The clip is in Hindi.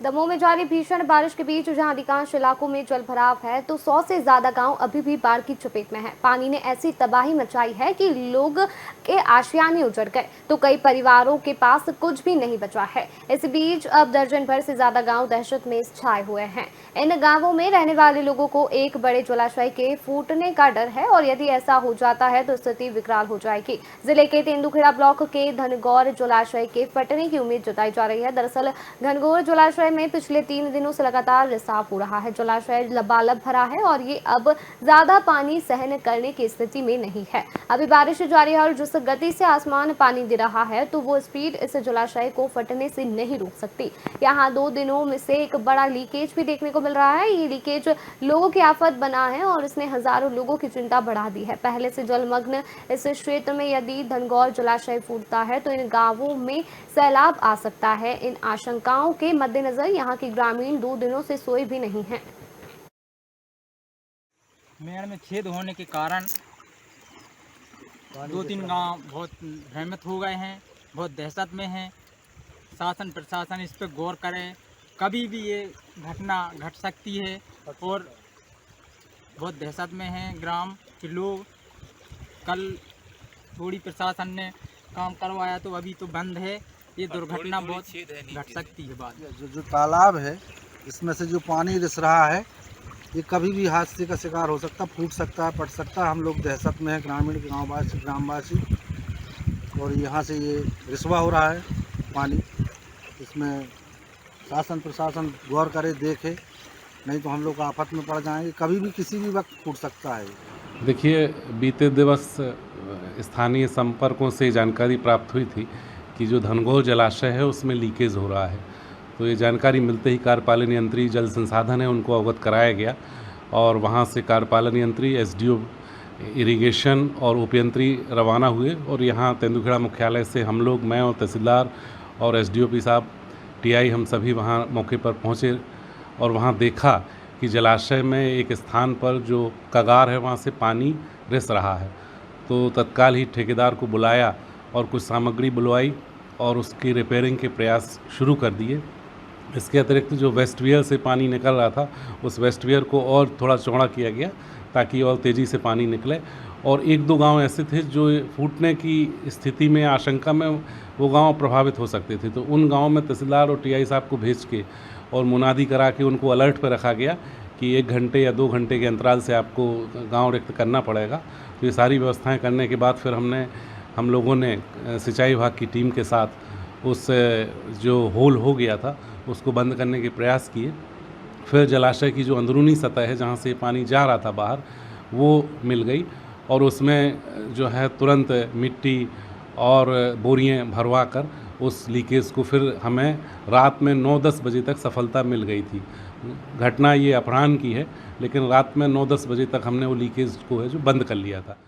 दमोह में जारी भीषण बारिश के बीच जहां अधिकांश इलाकों में जलभराव है तो 100 से ज्यादा गांव अभी भी बाढ़ की चपेट में हैं। पानी ने ऐसी तबाही मचाई है कि लोग के आशियाने उजड़ गए तो कई परिवारों के पास कुछ भी नहीं बचा है। इस बीच अब दर्जन भर से ज्यादा गांव दहशत में छाए हुए हैं। इन गांवों में रहने वाले लोगों को एक बड़े जलाशय के फूटने का डर है और यदि ऐसा हो जाता है तो स्थिति विकराल हो जाएगी। जिले के तेंदुखेड़ा ब्लॉक के घनघोर जलाशय के फटने की उम्मीद जताई जा रही है। दरअसल घनघोर जलाशय में पिछले 3 दिनों से लगातार रिसाव हो रहा है। जलाशय लबालब भरा है और ये अब ज्यादा पानी सहन करने की स्थिति में नहीं है। अभी बारिश जारी है और जिस गति से आसमान पानी दे रहा है तो वो स्पीड इस जलाशय को फटने से नहीं रोक सकती। यहाँ 2 दिनों में से एक बड़ा लीकेज भी देखने को मिल रहा है। ये लीकेज लोगों की आफत बना है और इसने हजारों लोगों की चिंता बढ़ा दी है। पहले से जलमग्न इस क्षेत्र में यदि घनघोर जलाशय फूटता है तो इन गांवों में सैलाब आ सकता है। इन आशंकाओं के मद्देनजर यहाँ के ग्रामीण 2 दिनों से सोए भी नहीं हैं। मेड़ में छेद होने के कारण 2-3 गांव बहुत भ्रमित हो गए हैं, बहुत दहशत में हैं। शासन प्रशासन इस पर गौर करे, कभी भी ये घटना घट सकती है और बहुत दहशत में हैं ग्राम के लोग। कल थोड़ी प्रशासन ने काम करवाया तो अभी तो बंद है। ये दुर्घटना बहुत घट सकती है। बात जो तालाब है इसमें से जो पानी रिस रहा है ये कभी भी हादसे का शिकार हो सकता, फूट सकता है, पट सकता है। हम लोग दहशत में हैं, ग्रामीण ग्रामवासी, और यहाँ से ये रिसवा हो रहा है पानी। इसमें शासन प्रशासन गौर करे, देखे, नहीं तो हम लोग आफत में पड़ जाएंगे। कभी भी किसी भी वक्त फूट सकता है। देखिए, बीते दिवस स्थानीय संपर्कों से जानकारी प्राप्त हुई थी कि जो घनघोर जलाशय है उसमें लीकेज हो रहा है। तो ये जानकारी मिलते ही कार्यपालन यंत्री जल संसाधन है उनको अवगत कराया गया और वहाँ से कार्यपालन यंत्री, एसडीओ इरिगेशन और उपयंत्री रवाना हुए और यहाँ तेंदुखेड़ा मुख्यालय से हम लोग, मैं और तहसीलदार और एसडीओपी साहब, टीआई, हम सभी वहाँ मौके पर पहुँचे और वहाँ देखा कि जलाशय में एक स्थान पर जो कगार है वहाँ से पानी रिस रहा है। तो तत्काल ही ठेकेदार को बुलाया और कुछ सामग्री बुलवाई और उसकी रिपेयरिंग के प्रयास शुरू कर दिए। इसके अतिरिक्त जो वेस्टवियर से पानी निकल रहा था उस वेस्टवियर को और थोड़ा चौड़ा किया गया ताकि और तेज़ी से पानी निकले। और 1-2 गांव ऐसे थे जो फूटने की स्थिति में, आशंका में, वो गांव प्रभावित हो सकते थे। तो उन गांवों में तहसीलदार और टीआई साहब को भेज के और मुनादी करा के उनको अलर्ट पर रखा गया कि 1 घंटे या 2 घंटे के अंतराल से आपको गांव रिक्त करना पड़ेगा। तो ये सारी व्यवस्थाएं करने के बाद फिर हम लोगों ने सिंचाई विभाग की टीम के साथ उस जो होल हो गया था उसको बंद करने के प्रयास किए। फिर जलाशय की जो अंदरूनी सतह है जहाँ से पानी जा रहा था बाहर, वो मिल गई और उसमें जो है तुरंत मिट्टी और बोरियां भरवा कर उस लीकेज को फिर हमें रात में 9-10 बजे तक सफलता मिल गई थी। घटना ये अपराह्न की है, लेकिन रात में 9-10 बजे तक हमने वो लीकेज को है जो बंद कर लिया था।